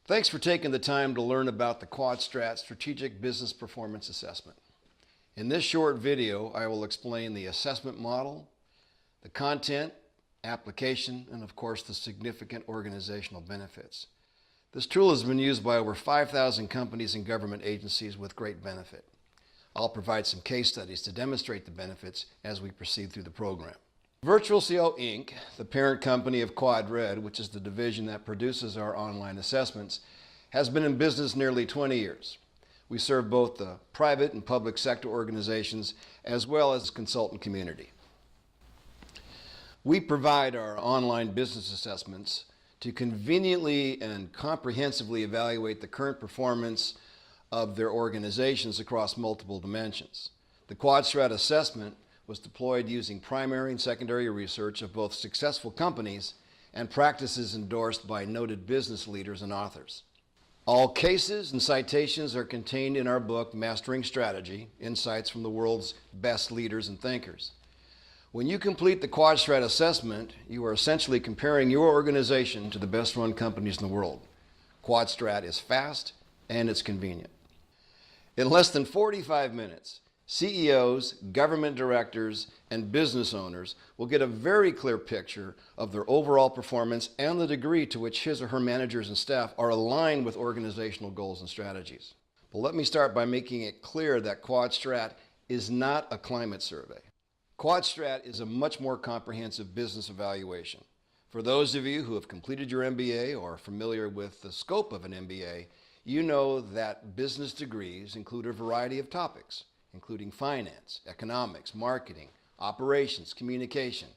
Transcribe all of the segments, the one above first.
Thanks for taking the time to learn about the QUADSTRAT Strategic Business Performance Assessment. In this short video, I will explain the assessment model, the content, application, and of course the significant organizational benefits. This tool has been used by over 5,000 companies and government agencies with great benefit. I'll provide some case studies to demonstrate the benefits as we proceed through the program. Virtual CO Inc., the parent company of QUADRED, which is the division that produces our online assessments, has been in business nearly 20 years. We serve both the private and public sector organizations as well as the consultant community. We provide our online business assessments to conveniently and comprehensively evaluate the current performance of their organizations across multiple dimensions. The QUADSTRAT assessment was deployed using primary and secondary research of both successful companies and practices endorsed by noted business leaders and authors. All cases and citations are contained in our book, Mastering Strategy: Insights from the World's Best Leaders and Thinkers. When you complete the QUADSTRAT assessment, you are essentially comparing your organization to the best-run companies in the world. QUADSTRAT is fast and it's convenient. In less than 45 minutes, CEOs, government directors, and business owners will get a very clear picture of their overall performance and the degree to which his or her managers and staff are aligned with organizational goals and strategies. But let me start by making it clear that QUADSTRAT is not a climate survey. QUADSTRAT is a much more comprehensive business evaluation. For those of you who have completed your MBA or are familiar with the scope of an MBA, you know that business degrees include a variety of topics, including finance, economics, marketing, operations, communication,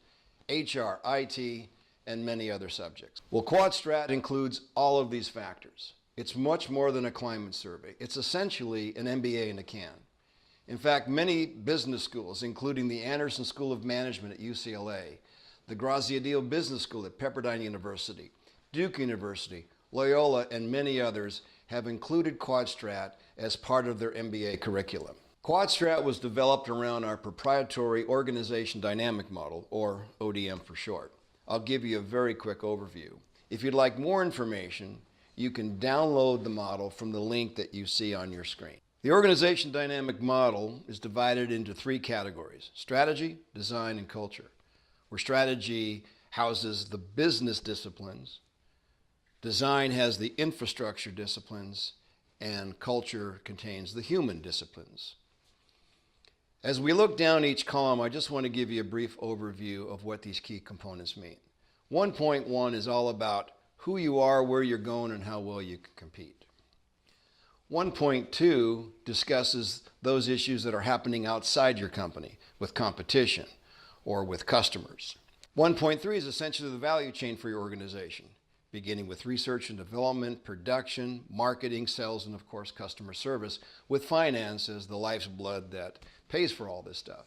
HR, IT, and many other subjects. Well, QUADSTRAT includes all of these factors. It's much more than a climate survey. It's essentially an MBA in a can. In fact, many business schools, including the Anderson School of Management at UCLA, the Graziadillo Business School at Pepperdine University, Duke University, Loyola, and many others have included QUADSTRAT as part of their MBA curriculum. QUADSTRAT was developed around our proprietary Organization Dynamic Model, or ODM for short. I'll give you a very quick overview. If you'd like more information, you can download the model from the link that you see on your screen. The Organization Dynamic Model is divided into three categories: strategy, design, and culture, where strategy houses the business disciplines, design has the infrastructure disciplines, and culture contains the human disciplines. As we look down each column, I just want to give you a brief overview of what these key components mean. 1.1 is all about who you are, where you're going, and how well you can compete. 1.2 discusses those issues that are happening outside your company with competition or with customers. 1.3 is essentially the value chain for your organization, beginning with research and development, production, marketing, sales, and of course customer service, with finance as the life's blood that pays for all this stuff.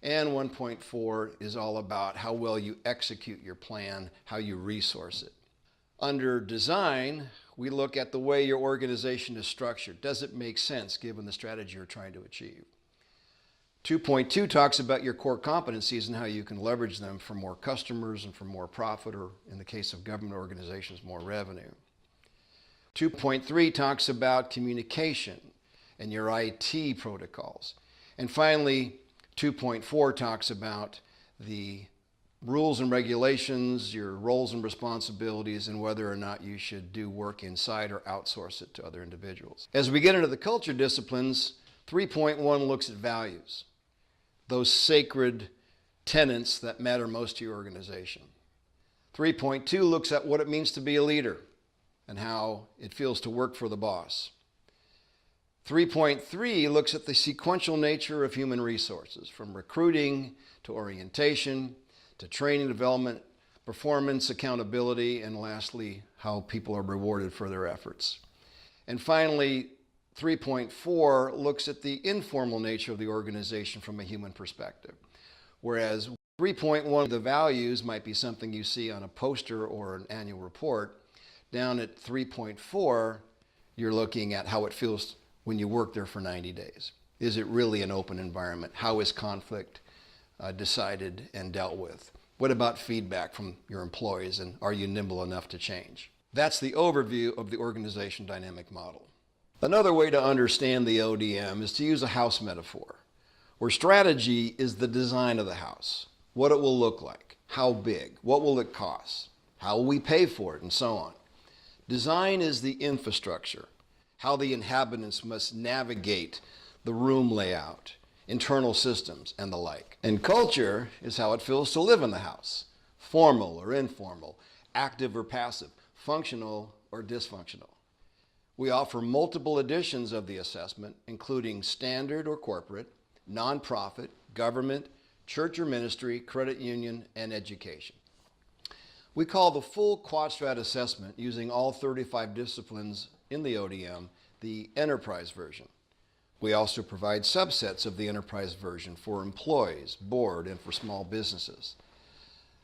And 1.4 is all about how well you execute your plan, how you resource it. Under design, we look at the way your organization is structured. Does it make sense given the strategy you're trying to achieve? 2.2 talks about your core competencies and how you can leverage them for more customers and for more profit, or in the case of government organizations, more revenue. 2.3 talks about communication and your IT protocols. And finally, 2.4 talks about the rules and regulations, your roles and responsibilities, and whether or not you should do work inside or outsource it to other individuals. As we get into the culture disciplines, 3.1 looks at values, those sacred tenets that matter most to your organization. 3.2 looks at what it means to be a leader and how it feels to work for the boss. 3.3 looks at the sequential nature of human resources, from recruiting to orientation to training development, performance, accountability, and lastly, how people are rewarded for their efforts. And finally, 3.4 looks at the informal nature of the organization from a human perspective, whereas 3.1, the values might be something you see on a poster or an annual report. Down at 3.4, you're looking at how it feels when you work there for 90 days. Is it really an open environment? How is conflict decided and dealt with? What about feedback from your employees, and are you nimble enough to change? That's the overview of the organization dynamic model. Another way to understand the ODM is to use a house metaphor, where strategy is the design of the house, what it will look like, how big, what will it cost, how will we pay for it, and so on. Design is the infrastructure, how the inhabitants must navigate the room layout, internal systems, and the like. And culture is how it feels to live in the house, formal or informal, active or passive, functional or dysfunctional. We offer multiple editions of the assessment, including standard or corporate, nonprofit, government, church or ministry, credit union, and education. We call the full QUADSTRAT assessment, using all 35 disciplines in the ODM, the enterprise version. We also provide subsets of the enterprise version for employees, board, and for small businesses.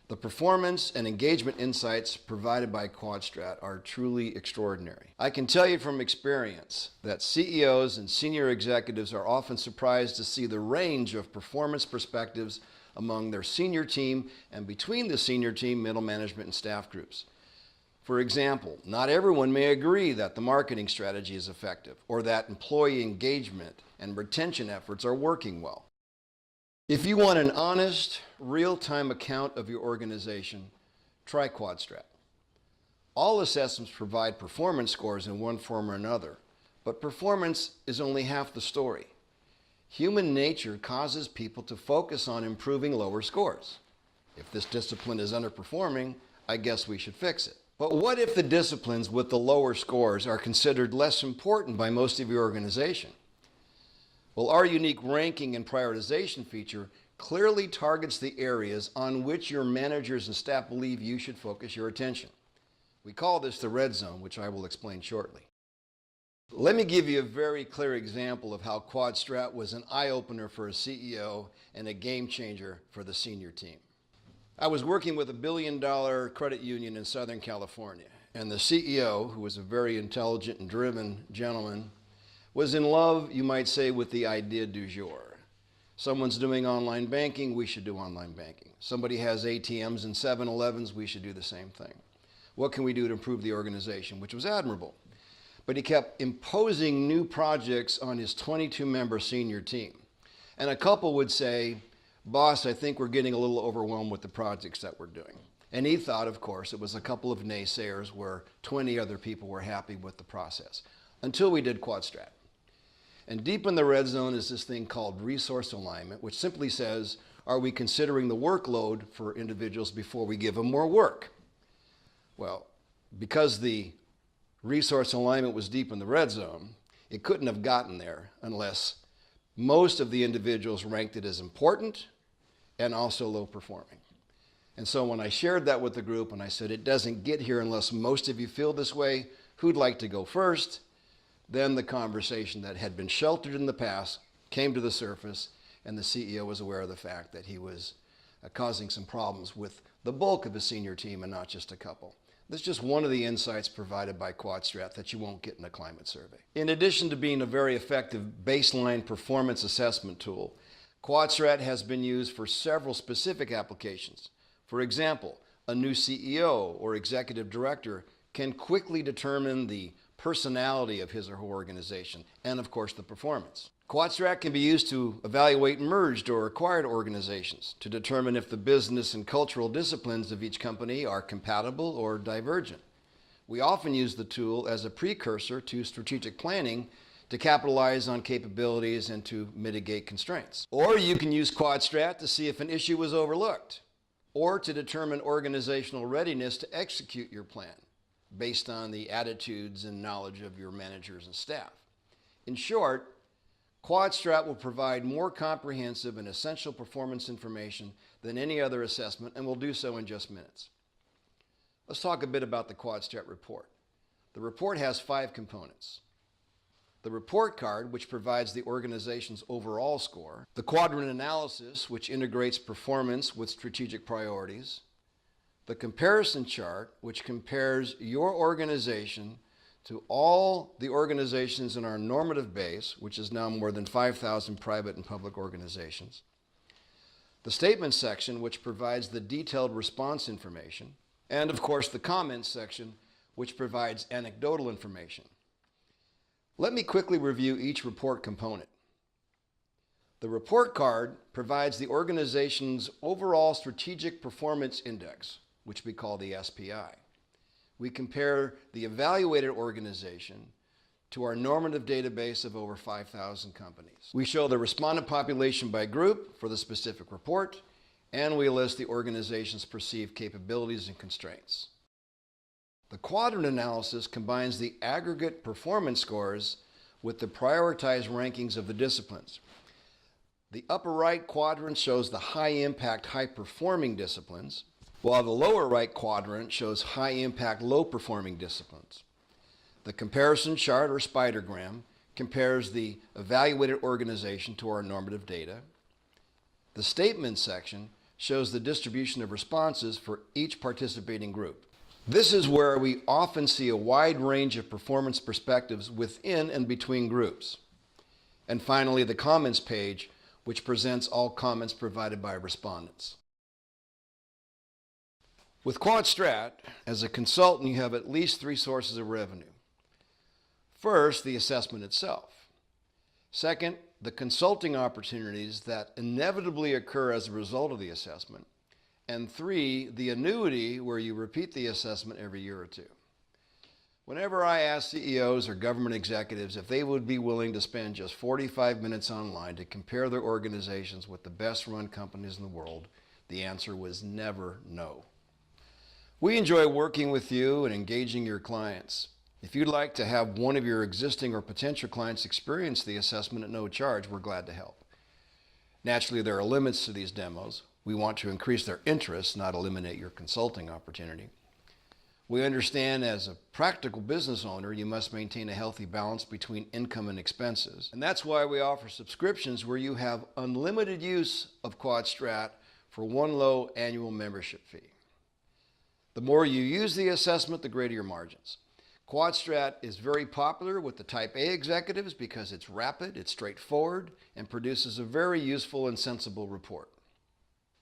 The performance and engagement insights provided by QUADSTRAT are truly extraordinary. I can tell you from experience that CEOs and senior executives are often surprised to see the range of performance perspectives among their senior team and between the senior team, middle management, and staff groups. For example, not everyone may agree that the marketing strategy is effective or that employee engagement and retention efforts are working well. If you want an honest, real-time account of your organization, try QUADSTRAT. All assessments provide performance scores in one form or another, but performance is only half the story. Human nature causes people to focus on improving lower scores. If this discipline is underperforming, I guess we should fix it. But what if the disciplines with the lower scores are considered less important by most of your organization? Well, our unique ranking and prioritization feature clearly targets the areas on which your managers and staff believe you should focus your attention. We call this the red zone, which I will explain shortly. Let me give you a very clear example of how QUADSTRAT was an eye-opener for a CEO and a game changer for the senior team. I was working with a billion-dollar credit union in Southern California, and the CEO, who was a very intelligent and driven gentleman, was in love, you might say, with the idea du jour. Someone's doing online banking, we should do online banking. Somebody has ATMs and 7-Elevens, we should do the same thing. What can we do to improve the organization? Which was admirable. But he kept imposing new projects on his 22-member senior team. And a couple would say, "Boss, I think we're getting a little overwhelmed with the projects that we're doing." And he thought, of course, it was a couple of naysayers where 20 other people were happy with the process. Until we did QUADSTRAT. And deep in the red zone is this thing called resource alignment, which simply says, are we considering the workload for individuals before we give them more work? Well, because the resource alignment was deep in the red zone, it couldn't have gotten there unless most of the individuals ranked it as important and also low performing. And so when I shared that with the group and I said, it doesn't get here unless most of you feel this way, who'd like to go first? Then the conversation that had been sheltered in the past came to the surface, and the CEO was aware of the fact that he was causing some problems with the bulk of his senior team and not just a couple. This is just one of the insights provided by QUADSTRAT that you won't get in a climate survey. In addition to being a very effective baseline performance assessment tool, QUADSTRAT has been used for several specific applications. For example, a new CEO or executive director can quickly determine the personality of his or her organization, and of course the performance. QUADSTRAT can be used to evaluate merged or acquired organizations to determine if the business and cultural disciplines of each company are compatible or divergent. We often use the tool as a precursor to strategic planning to capitalize on capabilities and to mitigate constraints. Or you can use QUADSTRAT to see if an issue was overlooked, or to determine organizational readiness to execute your plan based on the attitudes and knowledge of your managers and staff. In short, QUADSTRAT will provide more comprehensive and essential performance information than any other assessment, and will do so in just minutes. Let's talk a bit about the QUADSTRAT report. The report has 5 components. The report card, which provides the organization's overall score. The quadrant analysis, which integrates performance with strategic priorities. The comparison chart, which compares your organization to all the organizations in our normative base, which is now more than 5,000 private and public organizations. The statement section, which provides the detailed response information. And of course, the comments section, which provides anecdotal information. Let me quickly review each report component. The report card provides the organization's overall strategic performance index, which we call the SPI. We compare the evaluated organization to our normative database of over 5,000 companies. We show the respondent population by group for the specific report, and we list the organization's perceived capabilities and constraints. The quadrant analysis combines the aggregate performance scores with the prioritized rankings of the disciplines. The upper right quadrant shows the high-impact, high-performing disciplines, while the lower right quadrant shows high-impact, low-performing disciplines. The comparison chart or spidergram compares the evaluated organization to our normative data. The statement section shows the distribution of responses for each participating group. This is where we often see a wide range of performance perspectives within and between groups. And finally, the comments page, which presents all comments provided by respondents. With QUADSTRAT, as a consultant, you have at least 3 sources of revenue. First, the assessment itself. Second, the consulting opportunities that inevitably occur as a result of the assessment. And 3, the annuity where you repeat the assessment every year or 2. Whenever I ask CEOs or government executives if they would be willing to spend just 45 minutes online to compare their organizations with the best run companies in the world, the answer was never no. We enjoy working with you and engaging your clients. If you'd like to have one of your existing or potential clients experience the assessment at no charge, we're glad to help. Naturally, there are limits to these demos. We want to increase their interest, not eliminate your consulting opportunity. We understand as a practical business owner, you must maintain a healthy balance between income and expenses. And that's why we offer subscriptions where you have unlimited use of QUADSTRAT for one low annual membership fee. The more you use the assessment, the greater your margins. QUADSTRAT is very popular with the Type A executives because it's rapid, it's straightforward, and produces a very useful and sensible report.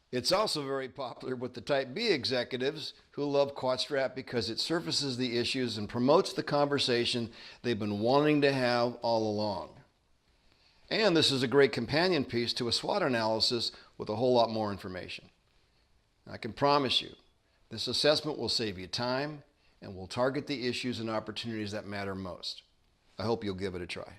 It's also very popular with the Type B executives who love QUADSTRAT because it surfaces the issues and promotes the conversation they've been wanting to have all along. And this is a great companion piece to a SWOT analysis with a whole lot more information. I can promise you, this assessment will save you time and will target the issues and opportunities that matter most. I hope you'll give it a try.